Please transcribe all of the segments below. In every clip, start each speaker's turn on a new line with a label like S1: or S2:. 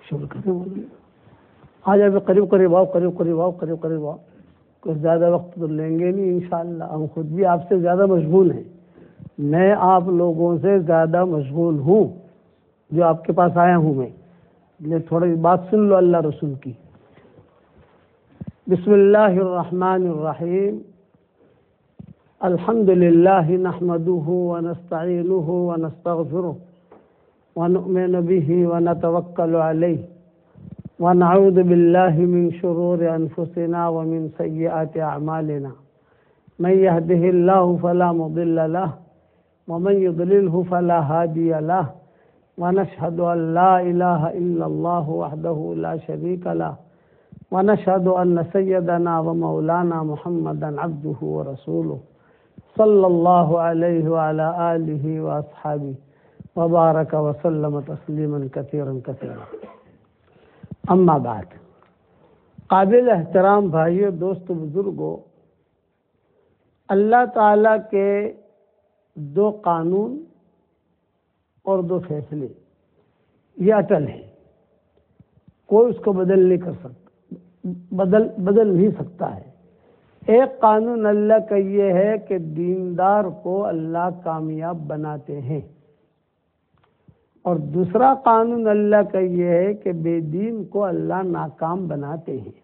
S1: شروع کریں بولیں آ جائے قریب قریب آؤ قریب قریب آؤ قریب قریب آؤ. کچھ زیادہ وقت تو لیں گے نہیں انشاءاللہ. ہم خود بھی آپ سے زیادہ مشغول ہیں. میں آپ لوگوں سے زیادہ مشغول ہوں جو آپ کے پاس آیا ہوں. میں تھوڑی بات سن لو اللہ رسول کی. بسم اللہ الرحمن الرحیم. الحمد للہ نحمده ونستعینه ونستغفره ونؤمن به ونتوکل علیہ ونعوذ باللہ من شرور انفسنا ومن سیئات اعمالنا من يهده الله فلا مضل له ومن يضلله فلا هادي له ونشهد ان لا اله الا الله وحده لا شريك له ونشهد ان سيدنا ومولانا محمدا عبده ورسوله صلی اللہ علیہ وعلى آلہ واصحابہ وبارک وسلم تسلیما کثیرا کثیرا. اما بعد. قابل احترام بھائیو، دوست بزرگوں، اللہ تعالیٰ کے دو قانون اور دو فیصلے یہ اٹل ہیں. کوئی اس کو بدل نہیں کر سکتا، بدل نہیں سکتا ہے. ایک قانون اللہ کا یہ ہے کہ دیندار کو اللہ کامیاب بناتے ہیں، اور دوسرا قانون اللہ کا یہ ہے کہ بے دین کو اللہ ناکام بناتے ہیں.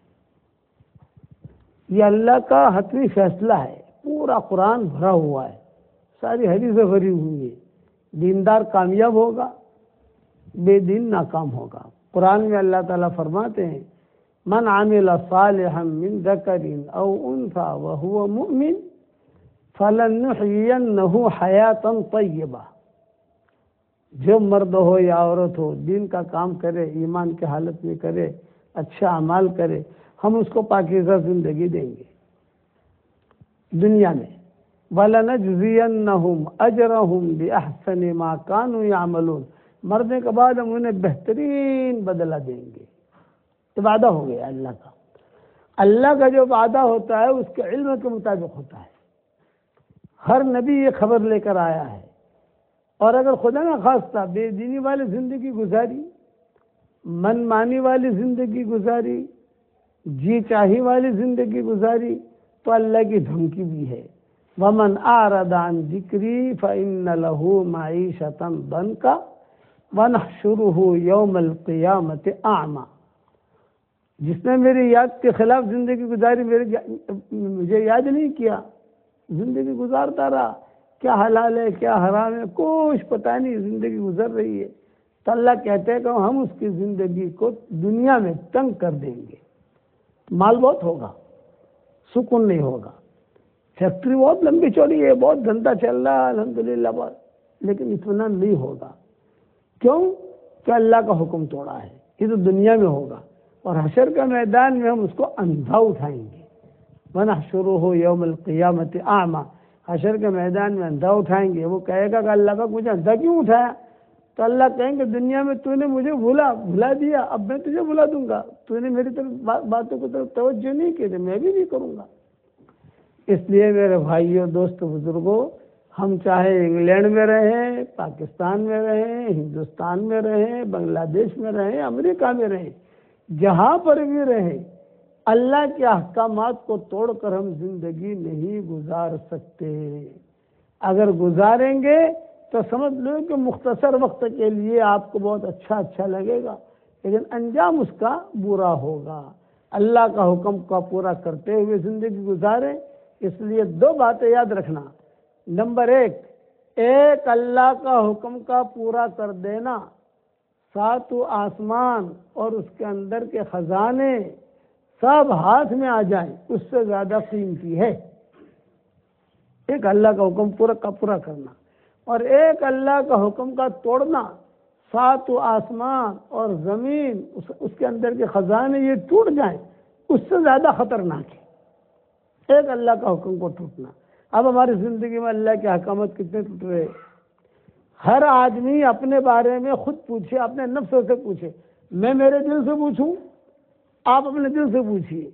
S1: یہ اللہ کا حتمی فیصلہ ہے. پورا قرآن بھرا ہوا ہے، ساری حدیثیں بھری ہوئی ہیں. دیندار کامیاب ہوگا، بے دین ناکام ہوگا. قرآن میں اللہ تعالیٰ فرماتے ہیں من عمل صالحا من ذکر او انثى وهو مؤمن فلنحيينه حیاتا طیبہ. جو مرد ہو یا عورت ہو دین کا کام کرے، ایمان کی حالت میں کرے، اچھا اعمال کرے، ہم اس کو پاکیزہ زندگی دیں گے دنیا میں. وَلَنَجْزِيَنَّهُمْ أَجْرَهُمْ بِأَحْسَنِ مَا كَانُوا يَعْمَلُونَ. مرنے کے بعد ہم انہیں بہترین بدلہ دیں گے. یہ وعدہ ہو گیا اللہ کا. اللہ کا جو وعدہ ہوتا ہے اس کے علم کے مطابق ہوتا ہے. ہر نبی یہ خبر لے کر آیا ہے. اور اگر خدا نہ خواستہ بے دینی والی زندگی گزاری، من مانی والی زندگی گزاری، جی چاہی والی زندگی گزاری، تو اللہ کی دھمکی بھی ہے وَمَنْ أَعْرَضَ عَنْ ذِكْرِي فَإِنَّ لَهُ مَعِيشَةً ضَنْكًا وَنَحْشُرُهُ يَوْمَ الْقِيَامَةِ أَعْمَى. جس نے میری یاد کے خلاف زندگی گزاری، مجھے یاد نہیں کیا، زندگی گزارتا رہا، کیا حلال ہے کیا حرام ہے کچھ پتہ نہیں، زندگی گزر رہی ہے، تو اللہ کہتے ہیں کہ ہم اس کی زندگی کو دنیا میں تنگ کر دیں گے. مال بہت ہوگا، سکون نہیں ہوگا، فیکٹری بہت لمبی چوڑی ہے، بہت دھندا چل رہا ہے الحمدللہ بہت، لیکن اطمینان نہیں ہوگا. کیوں کہ اللہ کا حکم توڑا ہے. یہ تو دنیا میں ہوگا، اور حشر کا میدان میں ہم اس کو اندھا اٹھائیں گے. وَنَحْشُرُهُ يَوْمَ الْقِيَامَةِ أَعْمَى. حشر کے میدان میں اندھا اٹھائیں گے. وہ کہے گا کہ اللہ کا مجھے اندھا کیوں اٹھایا؟ تو اللہ کہیں گے دنیا میں تو نے مجھے بھلا دیا، اب میں تجھے بھلا دوں گا. تو نے میری طرف باتوں کی طرف توجہ نہیں کی، میں بھی نہیں کروں گا. اس لیے میرے بھائیوں، دوست، بزرگوں، ہم چاہے انگلینڈ میں رہیں، پاکستان میں رہیں، ہندوستان میں رہیں، بنگلہ دیش میں رہیں، امریکہ میں رہیں، جہاں پر بھی رہیں، اللہ کے احکامات کو توڑ کر ہم زندگی نہیں گزار سکتے. اگر گزاریں گے تو سمجھ لو کہ مختصر وقت کے لیے آپ کو بہت اچھا لگے گا، لیکن انجام اس کا برا ہوگا. اللہ کا حکم کا پورا کرتے ہوئے زندگی گزاریں. اس لیے دو باتیں یاد رکھنا. نمبر ایک اللہ کا حکم کا پورا کر دینا، ساتوں آسمان اور اس کے اندر کے خزانے سب ہاتھ میں آ جائیں، اس سے زیادہ قیمتی ہے. ایک اللہ کا حکم پورا کرنا، اور ایک اللہ کا حکم کا توڑنا، ساتوں آسمان اور زمین اس کے اندر کے خزانے یہ ٹوٹ جائیں، اس سے زیادہ خطرناک ہے ایک اللہ کا حکم کو ٹوٹنا. اب ہماری زندگی میں اللہ کے احکامات کتنے ٹوٹ رہے؟ ہر آدمی اپنے بارے میں خود پوچھے، اپنے نفس سے پوچھے. میں میرے دل سے پوچھوں، آپ اپنے دل سے پوچھیے.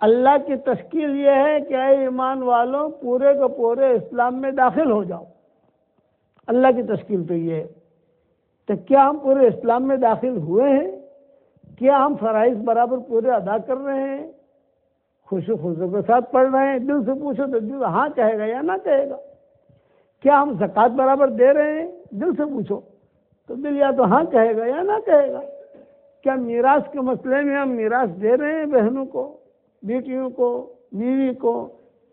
S1: اللہ کی تشکیل یہ ہے کہ اے ایمان والوں پورے کے پورے اسلام میں داخل ہو جاؤ. اللہ کی تشکیل تو یہ ہے. تو کیا ہم پورے اسلام میں داخل ہوئے ہیں؟ کیا ہم فرائض برابر پورے ادا کر رہے ہیں؟ خوشی خضوع کے ساتھ پڑھ رہے ہیں؟ دل سے پوچھو تو دل ہاں کہے گا یا نہ کہے گا. کیا ہم زکوٰۃ برابر دے رہے ہیں؟ دل سے پوچھو تو دل یا تو ہاں کہے گا یا نہ کہے گا. کیا میراث کے مسئلے میں ہم میراث دے رہے ہیں بہنوں کو، بیٹیوں کو، بیوی کو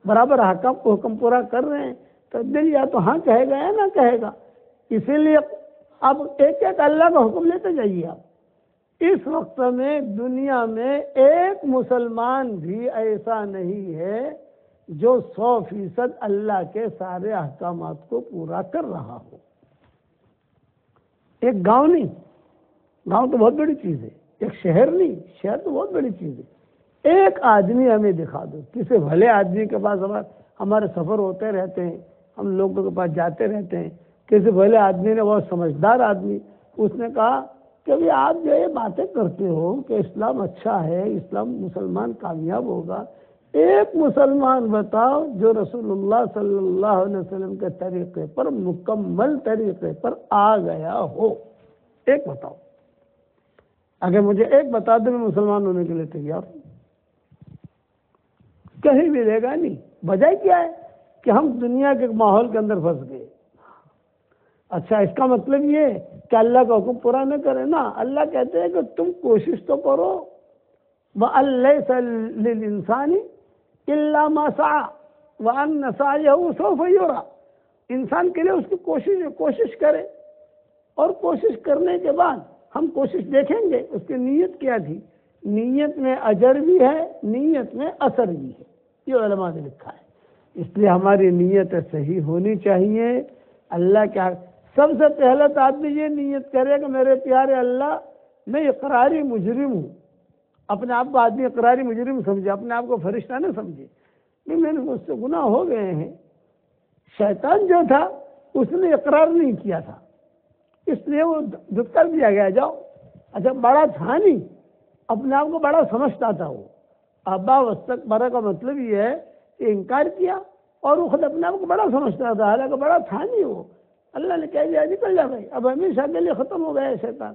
S1: برابر حکم پورا کر رہے ہیں؟ تو دل یا تو ہاں کہے گا یا نہ کہے گا. اسی لیے اب ایک ایک اللہ کا حکم لیتے جائیے. آپ اس وقت میں دنیا میں ایک مسلمان بھی ایسا نہیں ہے جو 100% اللہ کے سارے احکامات کو پورا کر رہا ہو. ایک گاؤں نہیں، گاؤں تو بہت بڑی چیز ہے. ایک شہر نہیں، شہر تو بہت بڑی چیز ہے. ایک آدمی ہمیں دکھا دو، کسی بھلے آدمی کے پاس ہمارے سفر ہوتے رہتے ہیں، ہم لوگوں کے پاس جاتے رہتے ہیں. کسی بھلے آدمی نے، بہت سمجھدار آدمی، اس نے کہا کہ بھی آپ جو یہ باتیں کرتے ہو کہ اسلام اچھا ہے، اسلام مسلمان کامیاب ہوگا، ایک مسلمان بتاؤ جو رسول اللہ صلی اللہ علیہ وسلم کے طریقے پر، مکمل طریقے پر آ گیا ہو. ایک بتاؤ. اگر مجھے ایک بتا دو میں مسلمان ہونے کے لیے تیار ہوں. کہیں بھی لے گا نہیں. وجہ کیا ہے کہ ہم دنیا کے ماحول کے اندر پھنس گئے. اچھا، اس کا مطلب یہ کہ اللہ کا حکم پورا نہ کرے نا. اللہ کہتے ہیں کہ تم کوشش تو کرو. وَأَن لَيْسَ لِلْإِنسَانِ إِلَّا مَا سَعَى وَأَنَّ سَعْيَهُ سَوْفَ يُرَى. انسان کے لیے اس کی کوشش کرے، اور کوشش کرنے کے بعد ہم کوشش دیکھیں گے اس کی نیت کیا تھی. نیت میں اجر بھی ہے، نیت میں اثر بھی ہے. یہ علماء نے لکھا ہے. اس لیے ہماری نیت صحیح ہونی چاہیے. اللہ کیا، سب سے پہلے تو آدمی یہ نیت کرے کہ میرے پیارے اللہ، میں اقراری مجرم ہوں. اپنے آپ کو آدمی اقراری مجرم سمجھے، اپنے آپ کو فرشتہ نہ سمجھے. میں نے مجھ سے گناہ ہو گئے ہیں. شیطان جو تھا اس نے اقرار نہیں کیا تھا، اس لیے وہ دھتکار دیا گیا. جاؤ. اچھا، بڑا تھا نہیں، اپنے آپ کو بڑا سمجھتا تھا. وہ ابا وستکبر کا مطلب یہ ہے کہ انکار کیا، اور وہ خود اپنے آپ کو بڑا سمجھتا تھا، حالانکہ بڑا تھا نہیں. وہ اللہ نے کہہ دیا نکل جا بھائی، اب ہمیشہ کے لیے ختم ہو گیا ہے شیطان.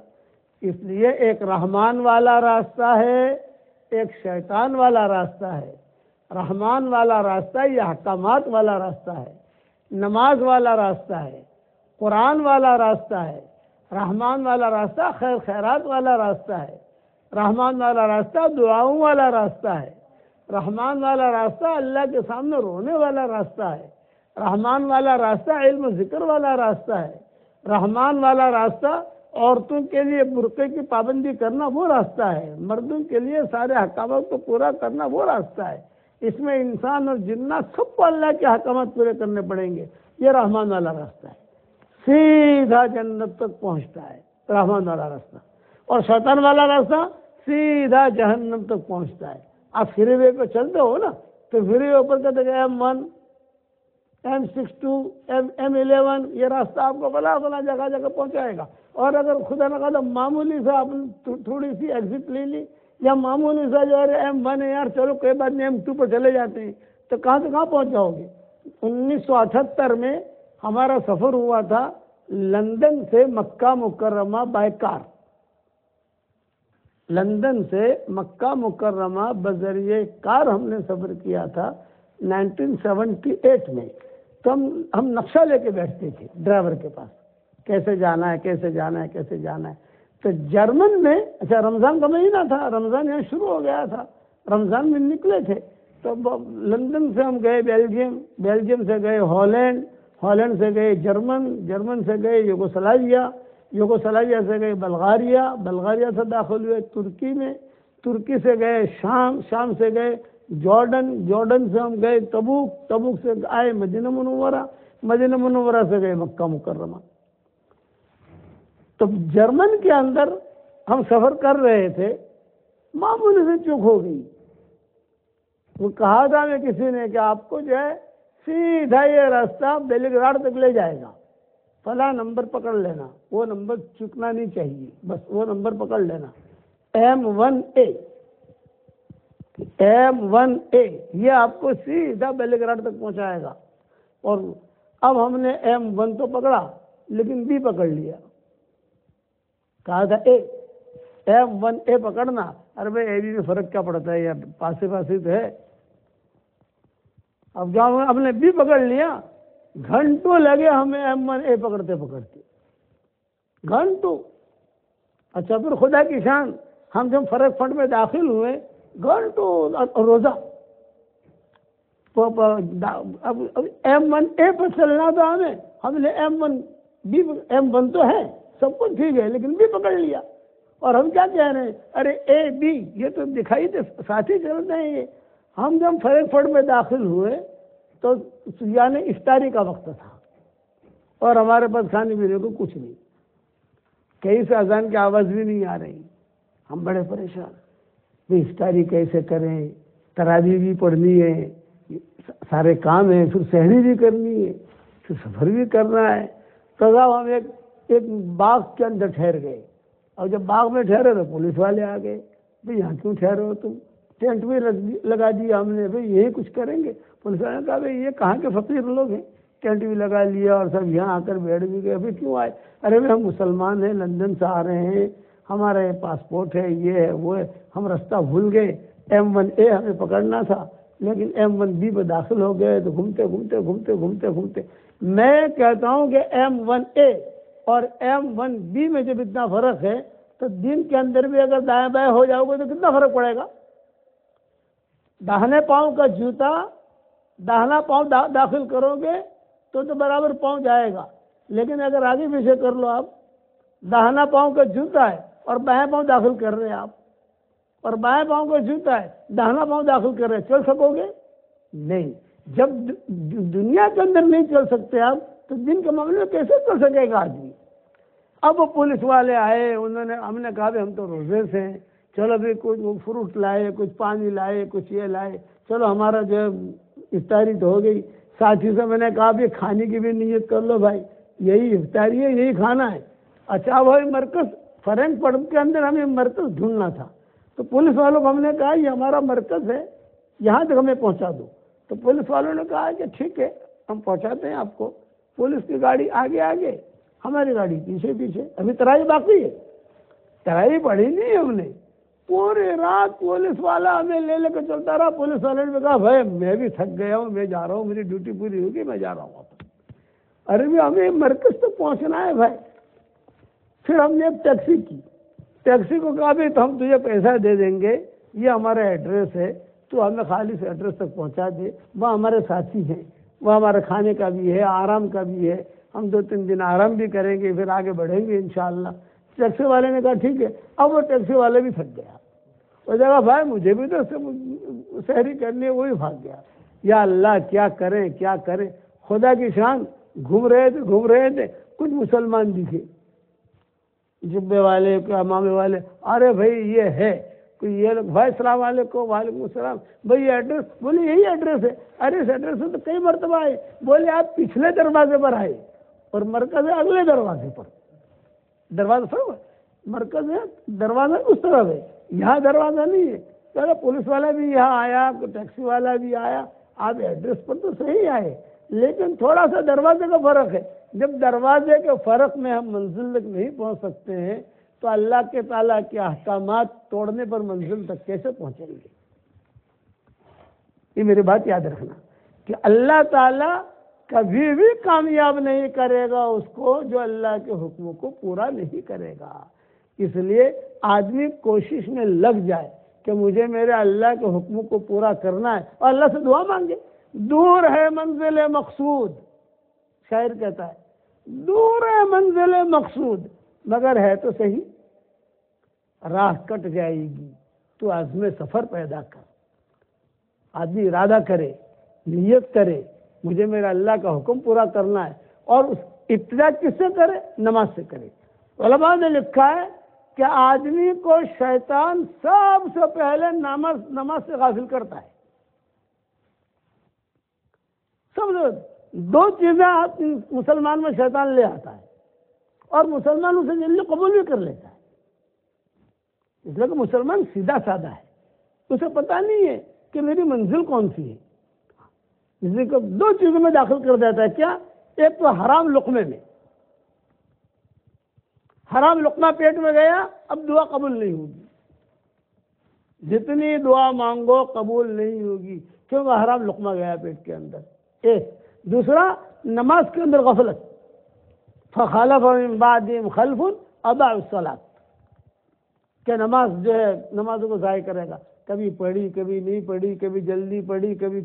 S1: اس لیے ایک رحمان والا راستہ ہے، ایک شیطان والا راستہ ہے. رحمان والا راستہ یہ احکامات والا راستہ ہے، نماز والا راستہ ہے، قرآن والا راستہ ہے. رحمان والا راستہ خیر خیرات والا راستہ ہے. رحمان والا راستہ دعاؤں والا راستہ ہے. رحمان والا راستہ اللہ کے سامنے رونے والا راستہ ہے. رحمان والا راستہ علم و ذکر والا راستہ ہے. رحمان والا راستہ عورتوں کے لیے برقعے کی پابندی کرنا وہ راستہ ہے. مردوں کے لیے سارے احکامات کو پورا کرنا وہ راستہ ہے. اس میں انسان اور جنات سب کو اللہ کے احکامات پورے کرنے پڑیں گے. یہ رحمان والا راستہ ہے، سیدھا جنت تک پہنچتا ہے رحمان والا راستہ. اور شیطان والا راستہ سیدھا جہنم تک پہنچتا ہے. آپ فری وے پہ چلتے ہو نا، تو فری وے اوپر کہتے ہیں M1 M62 M11، یہ راستہ آپ کو بلا جگہ جگہ پہنچائے گا. اور اگر خدا نہ خدا معمولی سا آپ نے تھوڑی سی ایگزٹ لے لی، یا معمولی سا جو ہے M1 ہے، یار چلو کوئی بات نہیں M2 پر چلے جاتے ہیں، تو کہاں سے کہاں پہنچ جاؤ گے. 1978 میں ہمارا سفر ہوا تھا لندن سے مکہ مکرمہ بائی کار. لندن سے مکہ مکرمہ بذریعہ کار ہم نے سفر کیا تھا 1978 میں. تو ہم نقشہ لے کے بیٹھتے تھے ڈرائیور کے پاس، کیسے جانا ہے کیسے جانا ہے کیسے جانا ہے. تو جرمن میں، اچھا رمضان کا مہینہ تھا، رمضان یہاں شروع ہو گیا تھا، رمضان میں نکلے تھے. تو لندن سے ہم گئے بیلجیم، بیلجیم سے گئے ہالینڈ، ہالینڈ سے گئے جرمن، جرمن سے گئے یوگوسلاویا، یوگوسلاویا سے گئے بلغاریہ، بلغاریہ سے داخل ہوئے ترکی میں، ترکی سے گئے شام، شام سے گئے جارڈن، جارڈن سے ہم گئے تبوک، تبوک سے آئے مدینہ منورہ، مدینہ منورہ سے گئے مکہ مکرمہ. تو جرمن کے اندر ہم سفر کر رہے تھے، معمولی سے چوک ہو گئی. وہ کہا تھا میں کسی نے کہ آپ کو جو ہے سیدھا یہ راستہ بیلگ راڈ تک لے جائے گا، فلاں نمبر پکڑ لینا، وہ نمبر چکنا نہیں چاہیے، بس وہ نمبر پکڑ لینا، M1A، M1A یہ آپ کو سیدھا بیلگ راڈ تک پہنچائے گا. اور اب ہم نے M1 تو پکڑا لیکن B پکڑ لیا. کہا تھا M1A پکڑنا، ارے بھائی اے بی میں فرق کیا پڑتا ہے یار، پاس ہی تو ہے۔ اب جب ہم نے بی پکڑ لیا، گھنٹوں لگے ہمیں M1A پکڑتے گھنٹوں۔ اچھا پھر خدا کی شان، ہم جب فرق فنڈ میں داخل ہوئے، گھنٹوں روزہ، اب M1A پر چلنا تھا ہم نے M1 تو ہے، سب کچھ ٹھیک ہے، لیکن بی پکڑ لیا۔ اور ہم کیا کہہ رہے ہیں، ارے اے بی یہ تو دکھائی دے ساتھ ہی چلتے ہیں یہ۔ ہم جب فرق فنڈ میں داخل ہوئے تو یعنی افطاری کا وقت تھا، اور ہمارے پاس کھانے پینے کو کچھ نہیں، کہیں سے اذان کی آواز بھی نہیں آ رہی۔ ہم بڑے پریشان، بھائی افطاری کیسے کریں، تراویح بھی پڑھنی ہے، سارے کام ہیں، پھر سحری بھی کرنی ہے، پھر سفر بھی کرنا ہے۔ تو ہم ایک باغ کے اندر ٹھہر گئے، اور جب باغ میں ٹھہرے تو پولیس والے آ گئے، بھائی یہاں کیوں ٹھہرے ہو تم؟ ٹینٹ بھی لگا دیا ہم نے، بھائی یہی کچھ کریں گے۔ پولیس والے نے کہا بھائی یہ کہاں کے فقیر لوگ ہیں، ٹینٹ بھی لگا لیا اور سب یہاں آ کر بیٹھ بھی گئے، بھائی کیوں آئے؟ ارے بھائی ہم مسلمان ہیں، لندن سے آ رہے ہیں، ہمارا یہ پاسپورٹ ہے، یہ ہے وہ ہے، ہم رستہ بھول گئے، M1A ہمیں پکڑنا تھا، لیکن M1B پہ داخل ہو گئے، تو گھومتے میں کہتا ہوں کہ M1A اور M1B میں جب اتنا فرق ہے تو دن کے اندر بھی اگر دائیں بائیں ہو جاؤ گے تو کتنا فرق پڑے گا؟ داہنے پاؤں کا جوتا داہنا پاؤں داخل کرو گے تو برابر پاؤں جائے گا، لیکن اگر آگے پیچھے کر لو، آپ داہنا پاؤں کا جوتا ہے اور بائیں پاؤں داخل کر رہے ہیں آپ، اور بائیں پاؤں کا جوتا ہے داہنا پاؤں داخل کر رہے ہیں، چل سکو گے؟ نہیں۔ جب دنیا کے اندر نہیں چل سکتے آپ تو دن کے معاملے میں کیسے چل سکے گا آدمی؟ اب وہ پولیس والے آئے، ہم نے کہا ہم تو روزے سے ہیں، چلو بھی کچھ فروٹ لائے، کچھ پانی لائے، کچھ یہ لائے، چلو ہمارا جو افطاری تو ہو گئی۔ ساتھی سے میں نے کہا بھی کھانے کی بھی نیت کر لو بھائی، یہی افطاری ہے، یہی کھانا ہے۔ اچھا بھائی مرکز فرینک پڑھ کے اندر ہمیں مرکز ڈھونڈنا تھا، تو پولیس والوں کو ہم نے کہا یہ ہمارا مرکز ہے، یہاں تک ہمیں پہنچا دو۔ تو پولیس والوں نے کہا کہ ٹھیک ہے ہم پہنچاتے ہیں آپ کو۔ پولیس کی گاڑی آگے، ہماری گاڑی پیچھے، ابھی ترائی باقی ہے، ترائی پڑھی نہیں ہم نے، پوری رات پولیس والا ہمیں لے کے چلتا رہا۔ پولیس والے نے کہا بھائی میں بھی تھک گیا ہوں، میں جا رہا ہوں، میری ڈیوٹی پوری ہوگی، میں جا رہا ہوں واپس۔ ارے بھی ہمیں مرکز تک پہنچنا ہے بھائی۔ پھر ہم نے ایک ٹیکسی کو کہا بھی تو ہم تجھے پیسہ دے دیں گے، یہ ہمارا ایڈریس ہے، تو ہمیں خالی سے ایڈریس تک پہنچا دے، وہ ہمارے ساتھی ہیں، وہ ہمارے کھانے کا بھی ہے، آرام کا بھی ہے، ہم 2-3 دن آرام بھی کریں گے، پھر آگے بڑھیں گے انشاءاللہ۔ ٹیکسی والے نے کہا ٹھیک ہے۔ اب وہ ٹیکسی والے بھی تھک گیا، وہ جگہ بھائی مجھے بھی تو سحری کرنی ہے، وہی بھاگ گیا۔ یا اللہ کیا کریں، خدا کی شان، گھوم رہے تھے، کچھ مسلمان دکھے، جبے والے، امامے والے، ارے بھائی یہ ہے کوئی، یہ لوگ بھائی السلام علیکم، وعلیکم السلام، بھائی یہ ایڈریس، بولے یہی ایڈریس ہے۔ ارے اس ایڈریس سے تو کئی مرتبہ آئے، بولے آپ پچھلے دروازے پر آئے اور مرکز ہے اگلے دروازے پر، دروازہ سب مرکز ہے، دروازہ اس طرف ہے، یہاں دروازہ نہیں ہے۔ چلو پولیس والا بھی یہاں آیا، ٹیکسی والا بھی آیا، آپ ایڈریس پر تو صحیح آئے، لیکن تھوڑا سا دروازے کا فرق ہے۔ جب دروازے کے فرق میں ہم منزل تک نہیں پہنچ سکتے ہیں تو اللہ کے تعالیٰ کے احکامات توڑنے پر منزل تک کیسے پہنچیں گے؟ یہ میری بات یاد رکھنا کہ اللہ تعالیٰ کبھی بھی کامیاب نہیں کرے گا اس کو جو اللہ کے حکموں کو پورا نہیں کرے گا۔ اس لیے آدمی کوشش میں لگ جائے کہ مجھے میرے اللہ کے حکموں کو پورا کرنا ہے، اور اللہ سے دعا مانگے۔ دور ہے منزل مقصود، شاعر کہتا ہے دور ہے منزل مقصود، مگر ہے تو صحیح، راہ کٹ جائے گی، تو عزم سفر پیدا کر۔ آدمی ارادہ کرے، نیت کرے، مجھے میرا اللہ کا حکم پورا کرنا ہے، اور اس ابتدا کس سے کرے؟ نماز سے کرے۔ علماء نے لکھا ہے کہ آدمی کو شیطان سب سے پہلے نماز سے غافل کرتا ہے۔ سب دو چیزیں مسلمان میں شیطان لے آتا ہے، اور مسلمان اسے جلدی قبول بھی کر لیتا ہے، اس لیے کہ مسلمان سیدھا سادہ ہے، اسے پتہ نہیں ہے کہ میری منزل کون سی ہے، اس لیے کہ دو چیزوں میں داخل کر دیتا ہے۔ کیا؟ ایک تو حرام لقمے میں، حرام لقمہ پیٹ میں گیا، اب دعا قبول نہیں ہوگی، جتنی دعا مانگو قبول نہیں ہوگی، کیونکہ حرام لقمہ گیا پیٹ کے اندر، ایک۔ دوسرا، نماز کے اندر غفلت، فخلف من بعدهم خلف اضاعوا الصلاۃ، کہ نماز جو ہے نمازوں کو ضائع کرے گا، کبھی پڑھی کبھی نہیں پڑھی، کبھی جلدی پڑھی، کبھی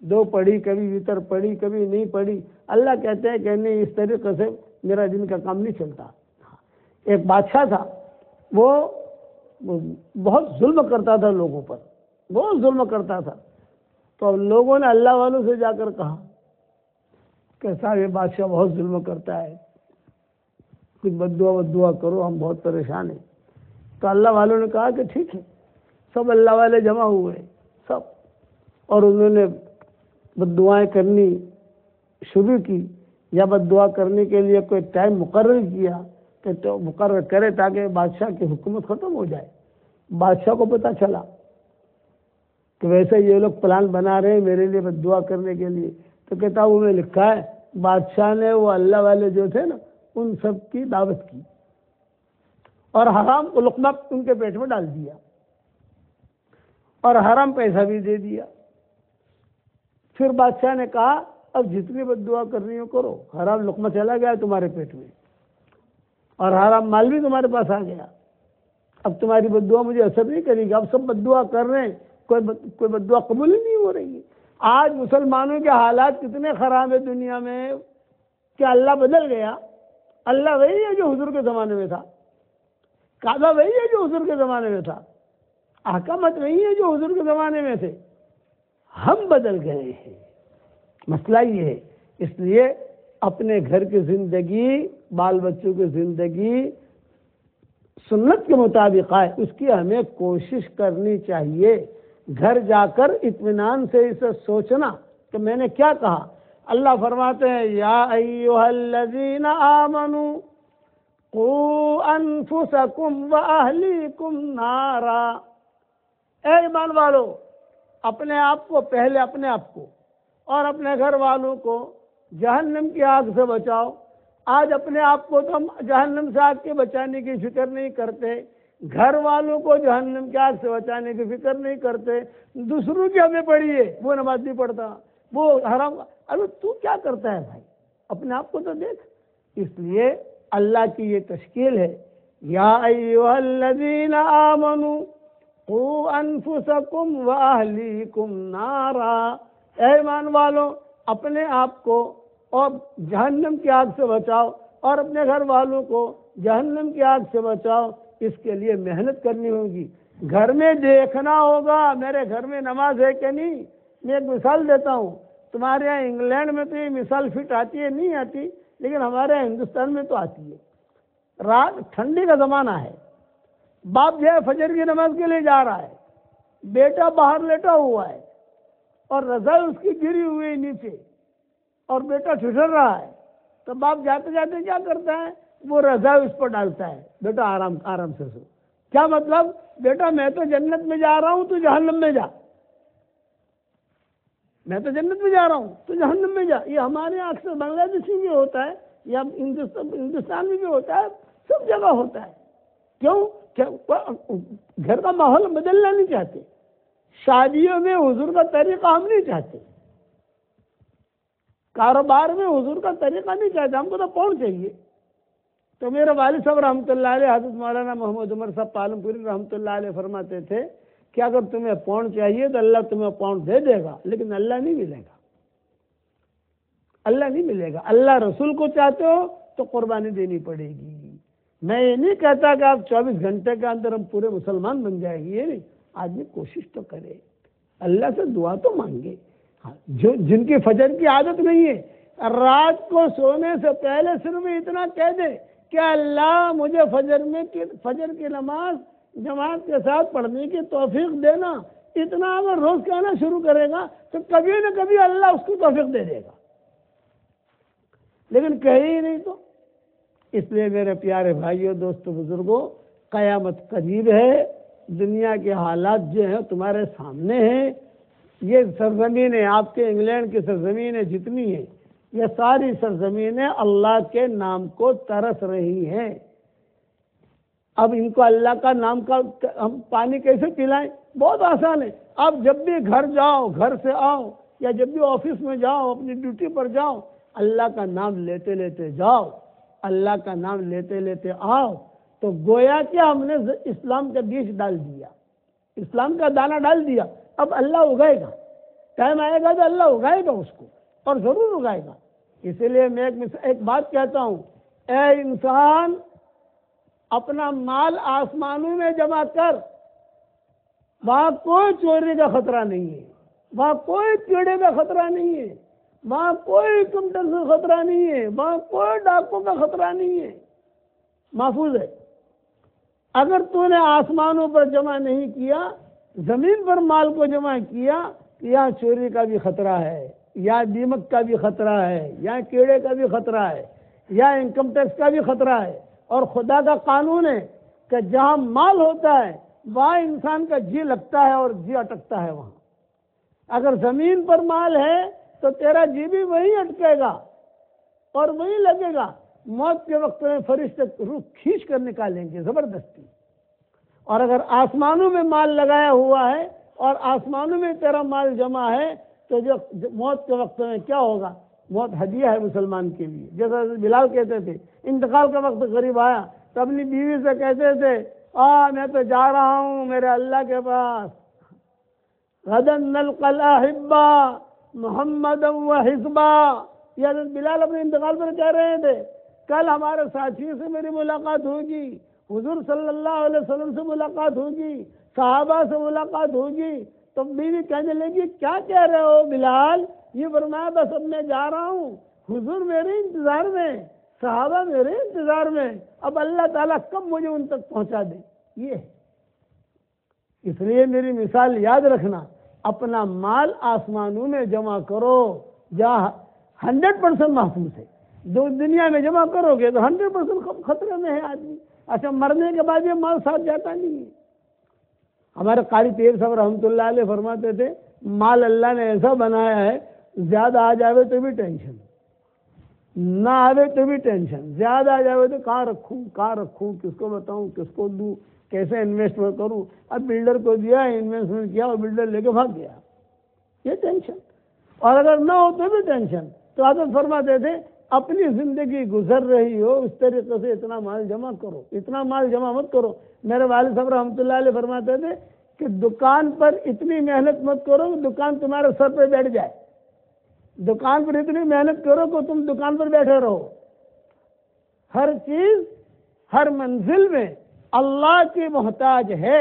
S1: 2 پڑھی، کبھی وتر پڑھی، کبھی نہیں پڑھی۔ اللہ کہتے ہیں کہ نہیں، اس طریقے سے میرا دن کا کام نہیں چلتا۔ ایک بادشاہ تھا، وہ بہت ظلم کرتا تھا لوگوں پر، بہت ظلم کرتا تھا، تو لوگوں نے اللہ والوں سے جا کر کہا کہ صاحب یہ بادشاہ بہت ظلم کرتا ہے، کچھ بد دعا کرو، ہم بہت پریشان ہیں۔ تو اللہ والوں نے کہا کہ ٹھیک ہے، سب اللہ والے جمع ہوئے سب، اور انہوں نے بد دعائیں کرنی شروع کی، یا بد دعا کرنے کے لیے کوئی ٹائم مقرر کیا کہ تو مقرر کرے تاکہ بادشاہ کی حکومت ختم ہو جائے۔ بادشاہ کو پتہ چلا کہ ویسے یہ لوگ پلان بنا رہے ہیں میرے لیے بد دعا کرنے کے لیے، تو کتابوں میں لکھا ہے بادشاہ نے وہ اللہ والے جو تھے نا ان سب کی دعوت کی اور حرام لقمہ ان کے پیٹ میں ڈال دیا اور حرام پیسہ بھی دے دیا۔ پھر بادشاہ نے کہا اب جتنی بد دعا کرنی ہو کرو، حرام لقمہ چلا گیا تمہارے پیٹ میں اور حرام مال بھی تمہارے پاس آ گیا، اب تمہاری بد دعا مجھے اثر نہیں کرے گی، اب سب بد دعا کر رہے ہیں، کوئی بد دعا قبول ہی نہیں ہو رہی ہے۔ آج مسلمانوں کے حالات کتنے خراب ہیں دنیا میں کہ اللہ بدل گیا، اللہ وہی ہے جو حضور کے زمانے میں تھا، کعبہ وہی ہے جو حضور کے زمانے میں تھا، احکامات وہی ہے جو حضور کے زمانے میں تھے، ہم بدل گئے ہیں۔ مسئلہ یہ ہے، اس لیے اپنے گھر کی زندگی، بال بچوں کی زندگی سنت کے مطابق آئے، اس کی ہمیں کوشش کرنی چاہیے۔ گھر جا کر اطمینان سے اسے سوچنا کہ میں نے کیا کہا۔ اللہ فرماتے ہیں یا ایھا الذین آمنوا قوا انفسکم واہلیکم نارا، اے ایمان والو اپنے آپ کو، پہلے اپنے آپ کو اور اپنے گھر والوں کو جہنم کی آگ سے بچاؤ۔ آج اپنے آپ کو تو ہم جہنم سے آگ کے بچانے کی فکر نہیں کرتے، گھر والوں کو جہنم کی آگ سے بچانے کی فکر نہیں کرتے، دوسروں کی ہمیں پڑی ہے، وہ نماز نہیں پڑھتا، وہ حرام، ارے تو کیا کرتا ہے بھائی، اپنے آپ کو تو دیکھ۔ اس لیے اللہ کی یہ تشکیل ہے، یا ایھا الذین آمنوا قوا انفسکم واہلیکم نارا، اے ایمان والو اپنے آپ کو اور جہنم کی آگ سے بچاؤ اور اپنے گھر والوں کو جہنم کی آگ سے بچاؤ۔ اس کے لیے محنت کرنی ہوگی، گھر میں دیکھنا ہوگا میرے گھر میں نماز ہے کہ نہیں۔ میں ایک مثال دیتا ہوں، تمہارے یہاں انگلینڈ میں تو یہ مثال فٹ آتی ہے نہیں آتی، لیکن ہمارے یہاں ہندوستان میں تو آتی ہے۔ رات ٹھنڈی کا زمانہ ہے، باپ جو ہے فجر کی نماز کے لیے جا رہا ہے، بیٹا باہر لیٹا ہوا ہے اور رضائی اس کی گری ہوئی ہے نیچے اور بیٹا ٹھٹر رہا ہے، تو باپ جاتے جاتے کیا کرتا ہے، وہ رضائی اس پر ڈالتا ہے، بیٹا آرام سے سو۔ کیا مطلب، بیٹا میں تو جنت میں جا رہا ہوں تو جہنم میں جا، میں تو جنت میں جا رہا ہوں تو جہنم میں جا۔ یہ ہمارے یہاں اکثر بنگلہ دیشی میں ہوتا ہے، یا ہندوستان میں بھی ہوتا ہے، سب جگہ ہوتا ہے۔ کیوں؟ گھر کا ماحول بدلنا نہیں چاہتے، شادیوں میں حضور کا طریقہ ہم نہیں چاہتے، کاروبار میں حضور کا طریقہ نہیں چاہتے، ہم کو تو پاؤنڈ چاہیے۔ تو میرے والد صاحب رحمۃ اللہ علیہ، حضرت مولانا محمد عمر صاحب پالم پوری رحمۃ اللہ علیہ فرماتے تھے کہ اگر تمہیں پاؤنڈ چاہیے تو اللہ تمہیں پاؤنڈ دے دے گا، لیکن اللہ نہیں ملے گا، اللہ نہیں ملے گا۔ اللہ رسول کو چاہتے ہو تو قربانی دینی پڑے گی۔ میں یہ نہیں کہتا کہ آپ 24 گھنٹے کے اندر ہم پورے مسلمان بن جائیں گے، یہ نہیں، آدمی کوشش تو کرے، اللہ سے دعا تو مانگے۔ جن کی فجر کی عادت نہیں ہے، رات کو سونے سے پہلے صرف اتنا کہہ دے کہ اللہ مجھے فجر کی نماز جماعت کے ساتھ پڑھنے کی توفیق دینا، اتنا اگر روز کہنا شروع کرے گا تو کبھی نہ کبھی اللہ اس کو توفیق دے دے گا، لیکن کہے ہی نہیں تو۔ اس لیے میرے پیارے بھائیوں، دوستوں، بزرگوں، قیامت قریب ہے، دنیا کے حالات جو ہیں تمہارے سامنے ہیں۔ یہ سرزمینیں، آپ کے انگلینڈ کی سرزمینیں جتنی ہیں، یہ ساری سرزمینیں اللہ کے نام کو ترس رہی ہیں۔ اب ان کو اللہ کا نام کا ہم پانی کیسے پلائیں؟ بہت آسان ہے. آپ جب بھی گھر جاؤ، گھر سے آؤ، یا جب بھی آفس میں جاؤ، اپنی ڈیوٹی پر جاؤ، اللہ کا نام لیتے لیتے جاؤ، اللہ کا نام لیتے لیتے آؤ، تو گویا کہ ہم نے اسلام کا بیج ڈال دیا، اسلام کا دانہ ڈال دیا. اب اللہ اگائے گا، ٹائم آئے گا تو اللہ اگائے گا اس کو، اور ضرور اگائے گا. اسی لیے میں ایک بات کہتا ہوں، اے انسان اپنا مال آسمانوں میں جمع کر، وہاں کوئی چوری کا خطرہ نہیں ہے، وہاں کوئی کیڑے کا خطرہ نہیں ہے، وہاں کوئی کمٹر کا خطرہ نہیں ہے، وہاں کوئی ڈاکوں کا خطرہ نہیں ہے، محفوظ ہے. اگر تو نے آسمانوں پر جمع نہیں کیا، زمین پر مال کو جمع کیا، یا چوری کا بھی خطرہ ہے، یا دیمک کا بھی خطرہ ہے، یا کیڑے کا بھی خطرہ ہے، یا انکم ٹیکس کا بھی خطرہ ہے. اور خدا کا قانون ہے کہ جہاں مال ہوتا ہے وہاں انسان کا جی لگتا ہے اور جی اٹکتا ہے. وہاں اگر زمین پر مال ہے تو تیرا جی بھی وہیں اٹکے گا اور وہیں لگے گا. موت کے وقت میں فرشتے روح کھینچ کر نکالیں گے زبردستی. اور اگر آسمانوں میں مال لگایا ہوا ہے اور آسمانوں میں تیرا مال جمع ہے تو جو موت کے وقت میں کیا ہوگا؟ موت ہدیہ ہے مسلمان کے لیے. جیسا بلال کہتے تھے انتقال کا وقت قریب آیا تو اپنی بیوی سے کہتے تھے میں تو جا رہا ہوں میرے اللہ کے پاس، غدن نلقى الأحبة محمد و حزبا. یہ حضرت بلال اپنے انتقال پر کہہ رہے تھے کل ہمارے ساتھیوں سے میری ملاقات ہوگی، حضور صلی اللہ علیہ وسلم سے ملاقات ہوگی، صحابہ سے ملاقات ہوگی. تو بیوی کہنے لگی کیا کہہ رہے ہو بلال؟ یہ فرمایا بس اب میں جا رہا ہوں، حضور میرے انتظار میں، صحابہ میرے انتظار میں، اب اللہ تعالیٰ کب مجھے ان تک پہنچا دے. یہ اس لیے میری مثال یاد رکھنا، اپنا مال آسمانوں میں جمع کرو جہاں 100% محفوظ ہے. جو دنیا میں جمع کرو گے تو 100% خطرے میں ہے آدمی. اچھا مرنے کے بعد یہ مال ساتھ جاتا نہیں ہے. ہمارے قاری پیر صاحب رحمۃ اللہ علیہ فرماتے تھے مال اللہ نے ایسا بنایا ہے زیادہ آ جاوے تو بھی ٹینشن، نہ آوے تو بھی ٹینشن. زیادہ آ جاوے تو کہاں رکھوں، کس کو بتاؤں، کس کو دوں، کیسے انویسٹمنٹ کروں. اب بلڈر کو دیا انویسٹمنٹ کیا اور بلڈر لے کے بھاگ گیا، یہ ٹینشن. اور اگر نہ ہو تو بھی ٹینشن. تو حضرت فرماتے تھے اپنی زندگی گزر رہی ہو اس طریقے سے اتنا مال جمع کرو، اتنا مال جمع مت کرو. میرے والد صاحب رحمۃ اللہ علیہ فرماتے تھے کہ دکان پر اتنی محنت مت کرو کہ دکان تمہارے سر پہ بیٹھ جائے. دکان پر اتنی محنت کرو کہ تم دکان پر بیٹھے رہو. ہر چیز ہر منزل میں اللہ کی محتاج ہے،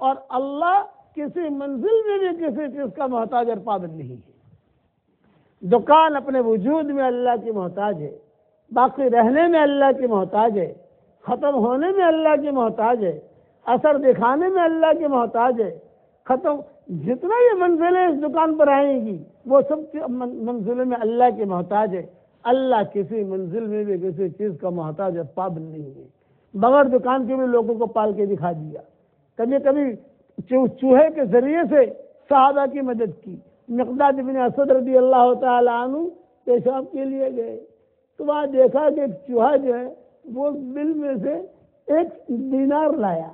S1: اور اللہ کسی منزل میں بھی کسی چیز کا محتاج اور پابند نہیں ہے. دکان اپنے وجود میں اللہ کی محتاج ہے، باقی رہنے میں اللہ کی محتاج ہے، ختم ہونے میں اللہ کی محتاج ہے، اثر دکھانے میں اللہ کی محتاج ہے. ختم جتنا یہ منزلیں اس دکان پر آئیں گی وہ سب منزلوں میں اللہ کی محتاج ہے. اللہ کسی منزل میں بھی کسی چیز کا محتاج اور پابند نہیں ہے. بغیر دکان کے بھی لوگوں کو پال کے دکھا دیا. کبھی کبھی چوہے کے ذریعے سے صحابہ کی مدد کی. مقداد بن اسود رضی اللہ تعالی عنہ پیشاب کے لیے گئے تو وہاں دیکھا کہ ایک چوہا جو ہے وہ بل میں سے ایک دینار لایا،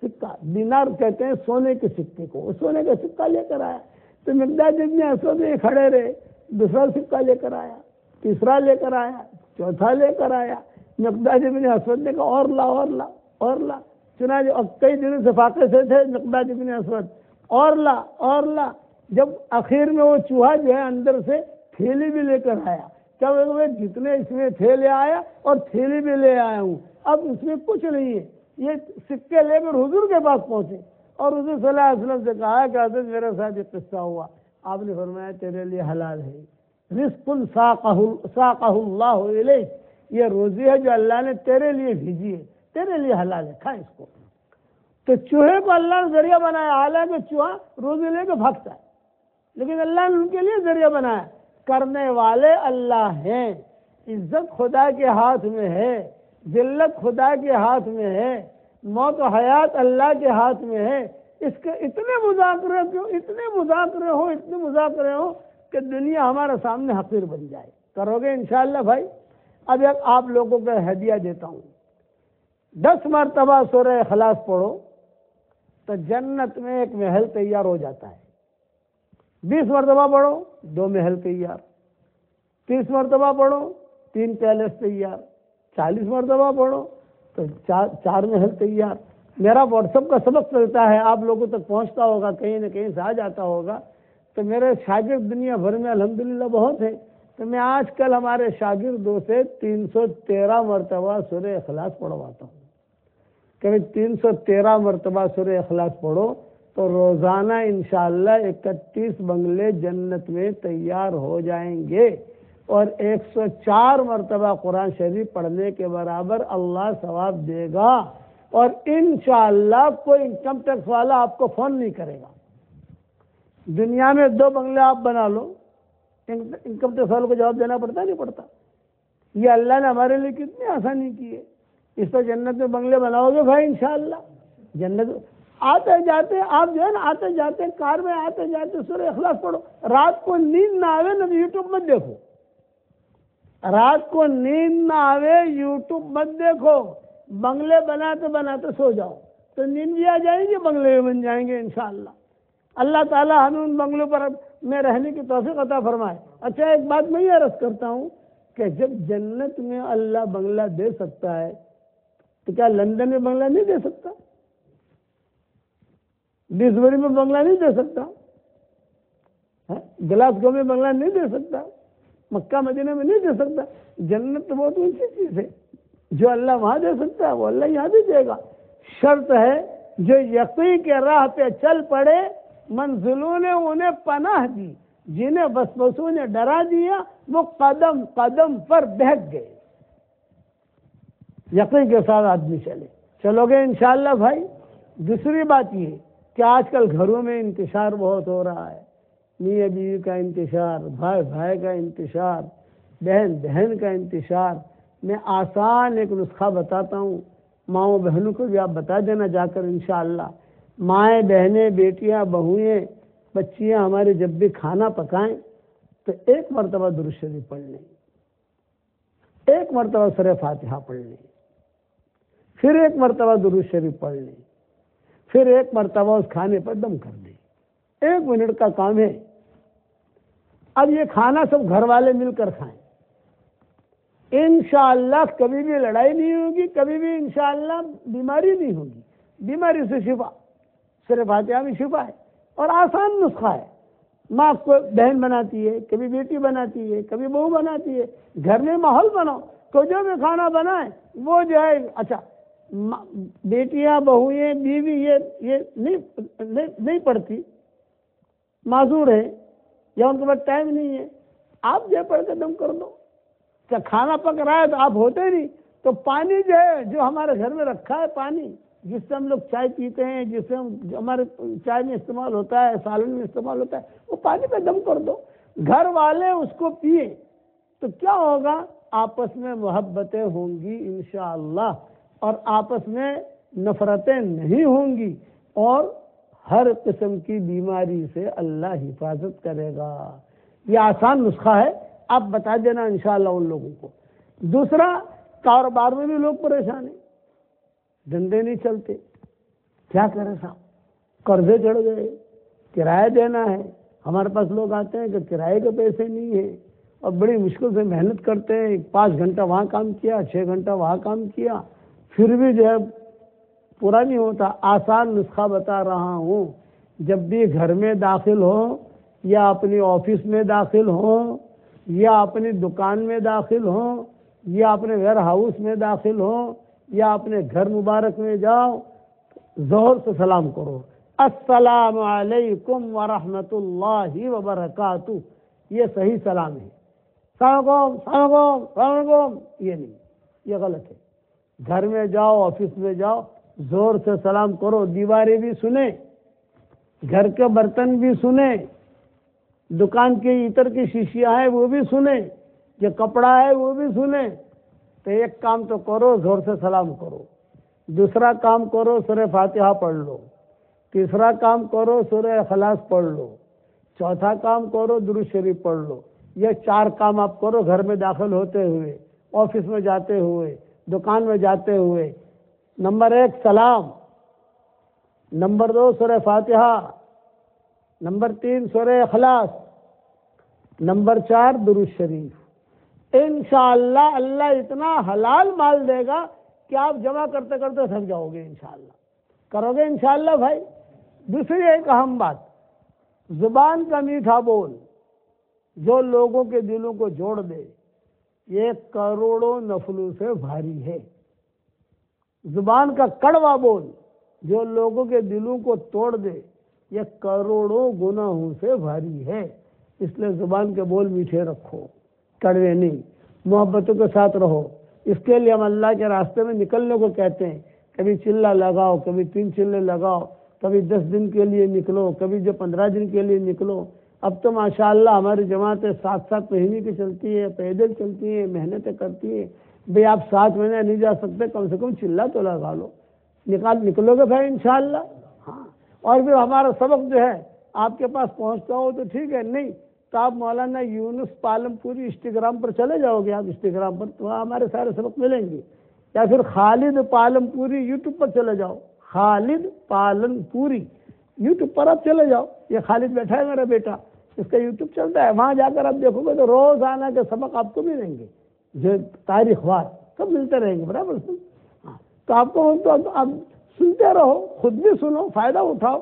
S1: سکہ. دینار کہتے ہیں سونے کے سکے کو. وہ سونے کا سکہ لے کر آیا تو مقداد بن اسود کھڑے رہے. دوسرا سکہ لے کر آیا، تیسرا لے کر آیا، چوتھا لے کر آیا. مقداد بن اسود نے کہا اور لا. چنانچہ اب کئی دنوں سے فاقے سے تھے مقداد بن اسود، اور لا. جب آخر میں وہ چوہا جو ہے اندر سے تھیلی بھی لے کر آیا. کیا وہ جتنے اس میں تھے لے آیا اور تھیلی بھی لے آیا ہوں، اب اس میں کچھ نہیں ہے. یہ سکے لے کر حضور کے پاس پہنچے اور حضور صلی اللہ علیہ وسلم سے کہا کہ حضرت میرے ساتھ یہ قصہ ہوا. آپ نے فرمایا تیرے لیے حلال ہے، رزق ساقہ اللہ الیک. یہ روزی ہے جو اللہ نے تیرے لیے بھیجی ہے، تیرے لیے حلال ہے، کھا اس کو. تو چوہے کو اللہ نے ذریعہ بنایا. حالانکہ چوہا روزی لے کے بھاگتا ہے لیکن اللہ نے ان کے لیے ذریعہ بنایا. کرنے والے اللہ ہیں. عزت خدا کے ہاتھ میں ہے، ذلت خدا کے ہاتھ میں ہے، موت و حیات اللہ کے ہاتھ میں ہے. اس کے اتنے مذاکرے ہو کہ دنیا ہمارے سامنے حقیر بن جائے. کرو گے انشاءاللہ بھائی؟ اب ایک آپ لوگوں کو ہدیہ دیتا ہوں. 10 مرتبہ سورہ اخلاص پڑھو تو جنت میں ایک محل تیار ہو جاتا ہے. 20 مرتبہ پڑھو 2 محل تیار. 30 مرتبہ پڑھو 3 پیلس تیار. 40 مرتبہ پڑھو تو 4 محل تیار. میرا واٹس ایپ کا سبق چلتا ہے، آپ لوگوں تک پہنچتا ہوگا، کہیں نہ کہیں سے آ جاتا ہوگا. تو میرے شاگرد دنیا بھر میں الحمدللہ بہت ہیں. تو میں آج کل ہمارے شاگردوں سے 313 مرتبہ سورہ اخلاص پڑھواتا ہوں. کہ 313 مرتبہ سورہ اخلاص پڑھو تو روزانہ انشاءاللہ 31 بنگلے جنت میں تیار ہو جائیں گے، اور 104 مرتبہ قرآن شریف پڑھنے کے برابر اللہ ثواب دے گا. اور انشاءاللہ کوئی انکم ٹیکس والا آپ کو فون نہیں کرے گا. دنیا میں 2 بنگلے آپ بنا لو، انکم ٹیکس والوں کو جواب دینا پڑتا نہیں پڑتا؟ یہ اللہ نے ہمارے لیے کتنی آسانی کی ہے. اس طرح جنت میں بنگلے بناؤ گے بھائی انشاءاللہ. جنت آتے جاتے آپ جو ہے نا، آتے جاتے کار میں آتے جاتے سورہ اخلاص پڑھو. رات کو نیند نہ آوے نہ یوٹیوب مت دیکھو. رات کو نیند نہ آوے یوٹیوب مت دیکھو. بنگلے بناتے بناتے سو جاؤ تو نیند بھی آ جائیں گے، بنگلے بھی بن جائیں گے انشاءاللہ. اللہ تعالیٰ ہمیں ان بنگلوں پر میں رہنے کی توفیق عطا فرمائے. اچھا ایک بات میں یہ عرض کرتا ہوں کہ جب جنت میں اللہ بنگلہ دے سکتا ہے تو کیا لندن میں بنگلہ نہیں دے سکتا؟ ڈسبری میں بنگلہ نہیں دے سکتا؟ گلاسگو میں بنگلہ نہیں دے سکتا؟ مکہ مدینہ میں نہیں دے سکتا؟ جنت تو بہت اونچی چیز ہے. جو اللہ وہاں دے سکتا ہے وہ اللہ یہاں بھی دے گا. شرط ہے جو یقین کے راہ پہ چل پڑے، منزلوں نے انہیں پناہ دی، جنہیں وسوسوں نے ڈرا دیا وہ قدم قدم پر بہک گئے. یقین کے ساتھ آدمی چلو گے انشاءاللہ بھائی. دوسری بات یہ کہ آج کل گھروں میں انتشار بہت ہو رہا ہے. میاں بیوی کا انتشار، بھائی بھائی کا انتشار، بہن بہن کا انتشار. میں آسان ایک نسخہ بتاتا ہوں، ماؤں بہنوں کو بھی آپ بتا دینا جا کر انشاءاللہ. مائیں بہنیں بیٹیاں بہوئیں بچیاں ہمارے جب بھی کھانا پکائیں تو 1 مرتبہ درود شریف پڑھ لیں، 1 مرتبہ سورہ فاتحہ پڑھ لیں، پھر 1 مرتبہ درود شریف پڑھ لیں، پھر 1 مرتبہ اس کھانے پر دم کر دیں. 1 منٹ کا کام ہے. اب یہ کھانا سب گھر والے مل کر کھائیں. انشاءاللہ کبھی بھی لڑائی نہیں ہوگی، کبھی بھی انشاءاللہ بیماری نہیں ہوگی. بیماری سے شفا، سورہ فاتحہ میں شفا ہے. اور آسان نسخہ ہے. ماں کو بہن بناتی ہے، کبھی بیٹی بناتی ہے، کبھی بہو بناتی ہے. گھر میں ماحول بناؤ تو جو بھی کھانا بنائے وہ جو ہے. اچھا بیٹیاں بہویں بیوی یہ نہیں پڑھتی، معذور ہے یا ان کے پاس ٹائم نہیں ہے، آپ جو پڑھ کے دم کر دو. کیا کھانا پک رہا ہے تو آپ ہوتے نہیں تو پانی جو ہے جو ہمارے گھر میں رکھا ہے، پانی جس سے ہم لوگ چائے پیتے ہیں، جس سے ہمارے چائے میں استعمال ہوتا ہے، سالن میں استعمال ہوتا ہے، وہ پانی پہ دم کر دو. گھر والے اس کو پیے تو کیا ہوگا؟ آپس میں محبتیں ہوں گی انشاءاللہ، اور آپس میں نفرتیں نہیں ہوں گی، اور ہر قسم کی بیماری سے اللہ حفاظت کرے گا. یہ آسان نسخہ ہے، آپ بتا دینا انشاءاللہ ان لوگوں کو. دوسرا، کاروبار میں بھی لوگ پریشان ہیں، دھندے نہیں چلتے، کیا کریں صاحب؟ قرضے چڑھ گئے، کرایہ دینا ہے. ہمارے پاس لوگ آتے ہیں کہ کرائے کے پیسے نہیں ہیں، اور بڑی مشکل سے محنت کرتے ہیں. 5 گھنٹہ وہاں کام کیا، 6 گھنٹہ وہاں کام کیا، پھر بھی جو ہے پورا نہیں ہوتا. آسان نسخہ بتا رہا ہوں. جب بھی گھر میں داخل ہو، یا اپنی آفس میں داخل ہو، یا اپنی دکان میں داخل ہو، یا اپنے ویئر ہاؤس میں داخل ہو، یا اپنے گھر مبارک میں جاؤ، ظہر سے سلام کرو، السلام علیکم ورحمۃ اللہ وبرکاتہ. یہ صحیح سلام ہے. السلام علیکم یہ نہیں، یہ غلط ہے. گھر میں جاؤ، آفس میں جاؤ، زور سے سلام کرو. دیواریں بھی سنیں، گھر کے برتن بھی سنیں، دکان کے عطر کی شیشیاں ہیں وہ بھی سنیں، جو کپڑا ہے وہ بھی سنیں. تو ایک کام تو کرو، زور سے سلام کرو. دوسرا کام کرو، سورہ فاتحہ پڑھ لو. تیسرا کام کرو، سورہ اخلاص پڑھ لو. چوتھا کام کرو، درود شریف پڑھ لو. یہ 4 کام آپ کرو گھر میں داخل ہوتے ہوئے، آفس میں جاتے ہوئے، دکان میں جاتے ہوئے. نمبر 1 سلام، نمبر 2 سورہ فاتحہ، نمبر 3 سورہ اخلاص، نمبر 4 درود شریف۔ انشاءاللہ اللہ اتنا حلال مال دے گا کہ آپ جمع کرتے کرتے تھک جاؤ گے انشاءاللہ۔ کرو گے انشاءاللہ بھائی؟ دوسری ایک اہم بات، زبان کا میٹھا بول جو لوگوں کے دلوں کو جوڑ دے یہ کروڑوں نفلوں سے بھاری ہے۔ زبان کا کڑوا بول جو لوگوں کے دلوں کو توڑ دے یہ کروڑوں گناہوں سے بھاری ہے۔ اس لیے زبان کے بول میٹھے رکھو، کڑوے نہیں، محبتوں کے ساتھ رہو۔ اس کے لیے ہم اللہ کے راستے میں نکلنے کو کہتے ہیں، کبھی چلہ لگاؤ، کبھی 3 چلے لگاؤ، کبھی 10 دن کے لیے نکلو، کبھی جو 15 دن کے لیے نکلو۔ اب تو ماشاءاللہ ہماری جماعتیں 7 مہینے کی چلتی ہے، پیدل چلتی ہیں، محنتیں کرتی ہیں۔ بھئی آپ 7 مہینے نہیں جا سکتے، کم سے کم چلہ تو لگا لو، نکلو گے بھائی انشاءاللہ۔ ہاں، اور پھر ہمارا سبق جو ہے آپ کے پاس پہنچتا ہو تو ٹھیک ہے، نہیں تو آپ مولانا یونس پالم پوری انسٹاگرام پر چلے جاؤ گے، آپ انسٹاگرام پر تو وہاں ہمارے سارے سبق ملیں گے، یا پھر خالد پالم پوری یوٹیوب پر چلے جاؤ، خالد پالن پوری یوٹیوب پر آپ چلے جاؤ۔ یہ خالد بیٹھا ہے میرا بیٹا، اس کا یوٹیوب چلتا ہے، وہاں جا کر آپ دیکھو گے تو روزانہ کے سبق آپ کو ملیں گے، جو تاریخ وار سب ملتے رہیں گے برابر۔ ہاں، تو آپ کو تو آپ سنتے رہو، خود بھی سنو، فائدہ اٹھاؤ۔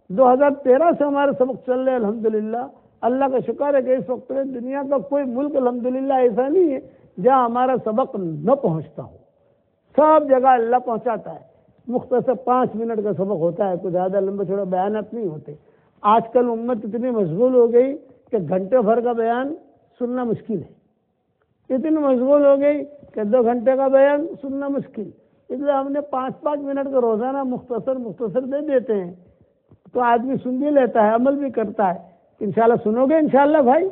S1: 2013 سے ہمارے سبق چل رہے ہیں الحمدللہ۔ اللہ کا شکر ہے کہ اس وقت میں دنیا کا کوئی ملک الحمدللہ ایسا نہیں ہے جہاں ہمارا سبق نہ پہنچتا ہو، سب جگہ اللہ پہنچاتا ہے۔ مختصر 5 منٹ کا سبق ہوتا ہے، کوئی زیادہ لمبے چھوڑے بیانات نہیں ہوتے۔ آج کل امت اتنی مشغول ہو گئی کہ گھنٹے بھر کا بیان سننا مشکل ہے، اتنی مشغول ہو گئی کہ 2 گھنٹے کا بیان سننا مشکل، اس لیے ہم نے 5 منٹ کا روزانہ مختصر دے دیتے ہیں، تو آدمی سن بھی لیتا ہے، عمل بھی کرتا ہے۔ انشاءاللہ سنو گے انشاءاللہ بھائی؟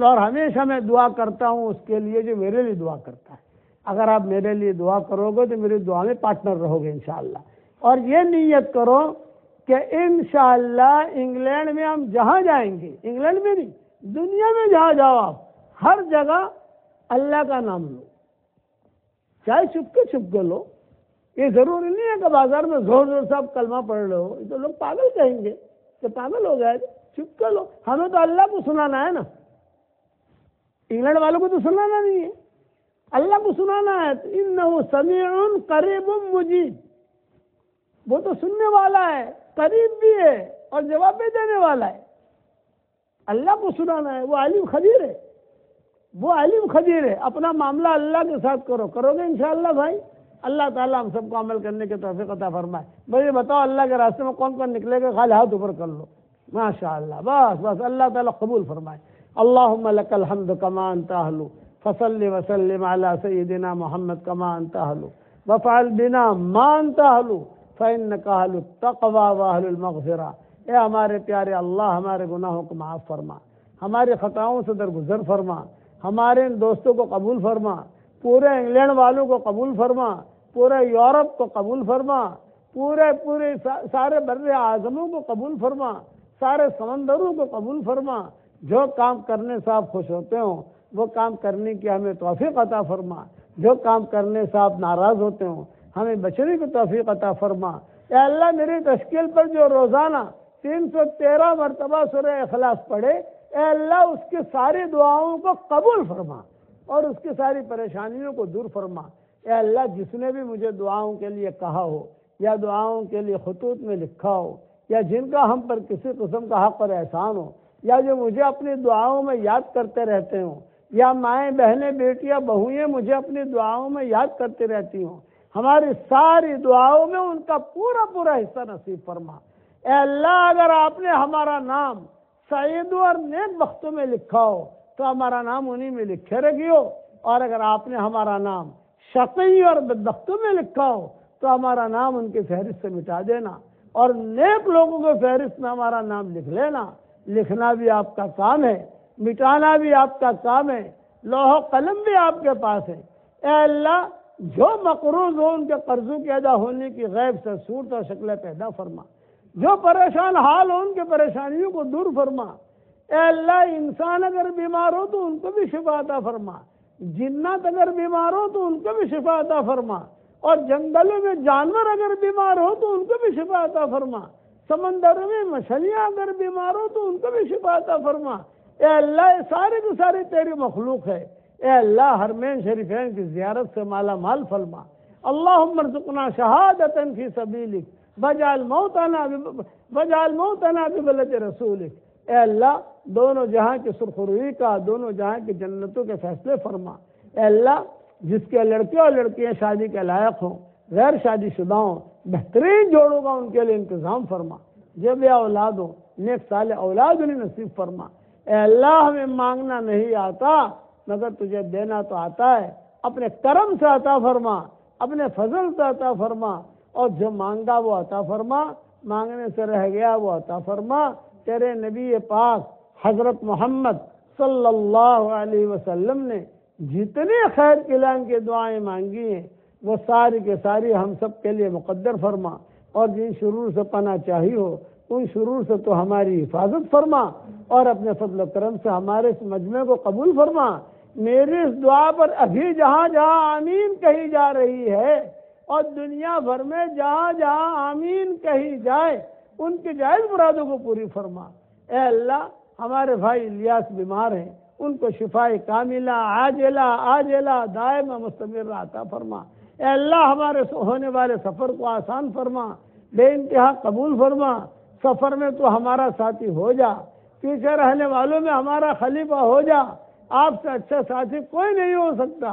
S1: اور ہمیشہ میں دعا کرتا ہوں اس کے لیے جو میرے لیے دعا کرتا ہے۔ اگر آپ میرے لیے دعا کرو گے تو میری دعا میں پارٹنر رہو گے انشاءاللہ۔ اور یہ نیت کرو کہ انشاءاللہ انگلینڈ میں ہم جہاں جائیں گے، انگلینڈ میں نہیں، دنیا میں جہاں جاؤ آپ، ہر جگہ اللہ کا نام لو، چاہے چھپ کے لو۔ یہ ضروری نہیں ہے کہ بازار میں زور سے آپ کلمہ پڑھ رہے ہو، یہ تو لوگ پاگل کہیں گے کہ پاگل ہو گئے، چھپ کے لو۔ ہمیں تو اللہ کو سنانا ہے نا، انگلینڈ والوں کو تو سنانا نہیں ہے، اللہ کو سنانا ہے۔ انہ سمیع قریب مجیب، وہ تو سننے والا ہے، قریب بھی ہے اور جواب بھی دینے والا ہے۔ اللہ کو سنانا ہے، وہ علیم خبیر ہے، وہ علیم خبیر ہے۔ اپنا معاملہ اللہ کے ساتھ کرو گے انشاءاللہ بھائی۔ اللہ تعالیٰ ہم سب کو عمل کرنے کے توفیق عطا فرمائے۔ بھائی بتاؤ اللہ کے راستے میں کون کون نکلے گا؟ خالی ہاتھ اوپر کر لو، ماشاءاللہ، بس اللہ تعالیٰ قبول فرمائے۔ اللہم لک الحمد کما انت اہل، فصل وسلم علی سیدنا محمد کما انت اہل، وفعل بنا ما انت اہل، فإنک اہل التقوی واہل المغفرہ۔ اے ہمارے پیارے اللہ، ہمارے گناہوں کو معاف فرما، ہماری خطاؤں سے درگزر فرما، ہمارے ان دوستوں کو قبول فرما، پورے انگلینڈ والوں کو قبول فرما، پورے یورپ کو قبول فرما، پورے سارے بر اعظموں کو قبول فرما، سارے سمندروں کو قبول فرما۔ جو کام کرنے سے آپ خوش ہوتے ہوں وہ کام کرنے کی ہمیں توفیق عطا فرما، جو کام کرنے سے آپ ناراض ہوتے ہوں ہمیں بچنے کی توفیق عطا فرما۔ اے اللہ، میری تشکیل پر جو روزانہ 313 مرتبہ سورہ اخلاص پڑھے، اے اللہ اس کی ساری دعاؤں کو قبول فرما اور اس کی ساری پریشانیوں کو دور فرما۔ اے اللہ، جس نے بھی مجھے دعاؤں کے لیے کہا ہو یا دعاؤں کے لیے خطوط میں لکھا ہو، یا جن کا ہم پر کسی قسم کا حق اور احسان ہو، یا جو مجھے اپنی دعاؤں میں یاد کرتے رہتے ہوں، یا مائیں بہنیں بیٹیاں بہوئیں مجھے اپنی دعاؤں میں یاد کرتے رہتی ہوں، ہماری ساری دعاؤں میں ان کا پورا حصہ نصیب فرما۔ اے اللہ، اگر آپ نے ہمارا نام سعید اور نیک بختوں میں لکھا ہو تو ہمارا نام انہی میں لکھے رکھیو، اور اگر آپ نے ہمارا نام شقی اور بدبختوں میں لکھا ہو تو ہمارا نام ان کی فہرست سے مٹا دینا، اور نیک لوگوں کے فہرست میں ہمارا نام لکھ لینا۔ لکھنا بھی آپ کا کام ہے، مٹانا بھی آپ کا کام ہے، لوح و قلم بھی آپ کے پاس ہے۔ اے اللہ، جو مقروض ہو ان کے قرضوں کے ادا ہونے کی غیب سے صورت اور شکلیں پیدا فرما، جو پریشان حال ہو ان کے پریشانیوں کو دور فرما۔ اے اللہ، انسان اگر بیمار ہو تو ان کو بھی شفا عطا فرما، جنات اگر بیمار ہو تو ان کو بھی شفا عطا فرما، اور جنگلوں میں جانور اگر بیمار ہو تو ان کو بھی شفا عطا فرما، سمندروں میں مچھلیاں اگر بیمار ہو تو ان کو بھی شفا عطا فرما۔ اے اللہ یہ سارے کی ساری تیری مخلوق ہے، اے اللہ حرمین شریفین کی زیارت سے مالا مال فرما۔ اللہم ارزقنا شہادۃ فی سبیلک واجعل موتنا ببلد رسولک۔ اے اللہ دونوں جہاں کی سرخروئی کا، دونوں جہاں کی جنتوں کے فیصلے فرما۔ اے اللہ جس کے لڑکے اور لڑکیاں شادی کے لائق ہوں، غیر شادی شدہ ہوں، بہترین جوڑوں کا ان کے لیے انتظام فرما۔ جب یہ اولاد ہو نیک صالح اولاد انہیں نصیب فرما۔ اے اللہ ہمیں مانگنا نہیں آتا مگر تجھے دینا تو آتا ہے، اپنے کرم سے عطا فرما، اپنے فضل سے عطا فرما، اور جو مانگا وہ عطا فرما، مانگنے سے رہ گیا وہ عطا فرما۔ تیرے نبی پاک حضرت محمد صلی اللہ علیہ وسلم نے جتنے خیر کلام کی دعائیں مانگی ہیں وہ ساری کے ساری ہم سب کے لیے مقدر فرما، اور جن شرور سے پناہ چاہی ہو ان شرور سے تو ہماری حفاظت فرما، اور اپنے فضل و کرم سے ہمارے اس مجمع کو قبول فرما۔ میری اس دعا پر ابھی جہاں جہاں آمین کہی جا رہی ہے اور دنیا بھر میں جہاں جہاں آمین کہی جائے ان کی جائز مرادوں کو پوری فرما۔ اے اللہ ہمارے بھائی الیاس بیمار ہیں، ان کو شفائے کاملہ عاجلہ دائمہ مستمرہ عطا فرما۔ اے اللہ ہمارے ہونے والے سفر کو آسان فرما، بے انتہا قبول فرما۔ سفر میں تو ہمارا ساتھی ہو جا، پیچھے رہنے والوں میں ہمارا خلیفہ ہو جا۔ آپ سے اچھا ساتھی کوئی نہیں ہو سکتا،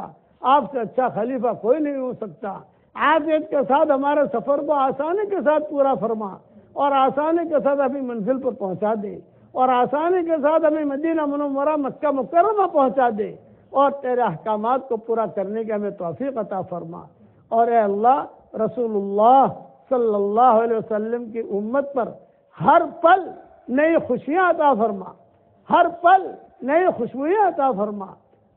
S1: آپ سے اچھا خلیفہ کوئی نہیں ہو سکتا۔ عافیت کے ساتھ ہمارے سفر کو آسانی کے ساتھ پورا فرما، اور آسانی کے ساتھ ہمیں منزل پر پہنچا دے، اور آسانی کے ساتھ ہمیں مدینہ منورہ مکہ مکرمہ پہنچا دے، اور تیرے احکامات کو پورا کرنے کی ہمیں توفیق عطا فرما۔ اور اے اللہ رسول اللہ صلی اللہ علیہ وسلم کی امت پر ہر پل نئی خوشیاں عطا فرما، ہر پل نئی خوشبوئیں عطا فرما،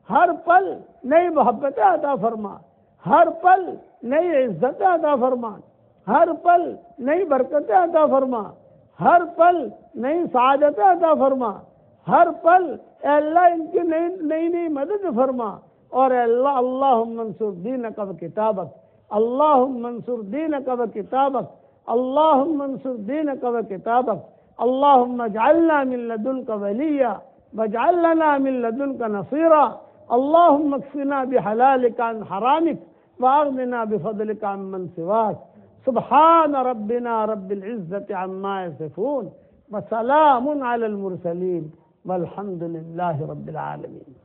S1: ہر پل نئی محبتیں عطا فرما، ہر پل نئی عزتیں عطا فرما، ہر پل نئی برکتیں عطا فرما، ہر پل نئی سعادتیں عطا فرما، ہر پل اے اللہ ان کی نئی مدد فرما۔ اور اے اللہ اللہم انصر دینک و کتابک، اللہم انصر دینک و کتابک، اللہم انصر دینک و کتابک، اللہم اجعلنا من لدنک ولیا واجعل لنا من لدنک نصیرا، اللہم اکفنا بحلالک عن حرامک واغننا بفضلک عن من سواک، سبحان ربنا رب العزة عما يصفون وسلام على المرسلين والحمد لله رب العالمين۔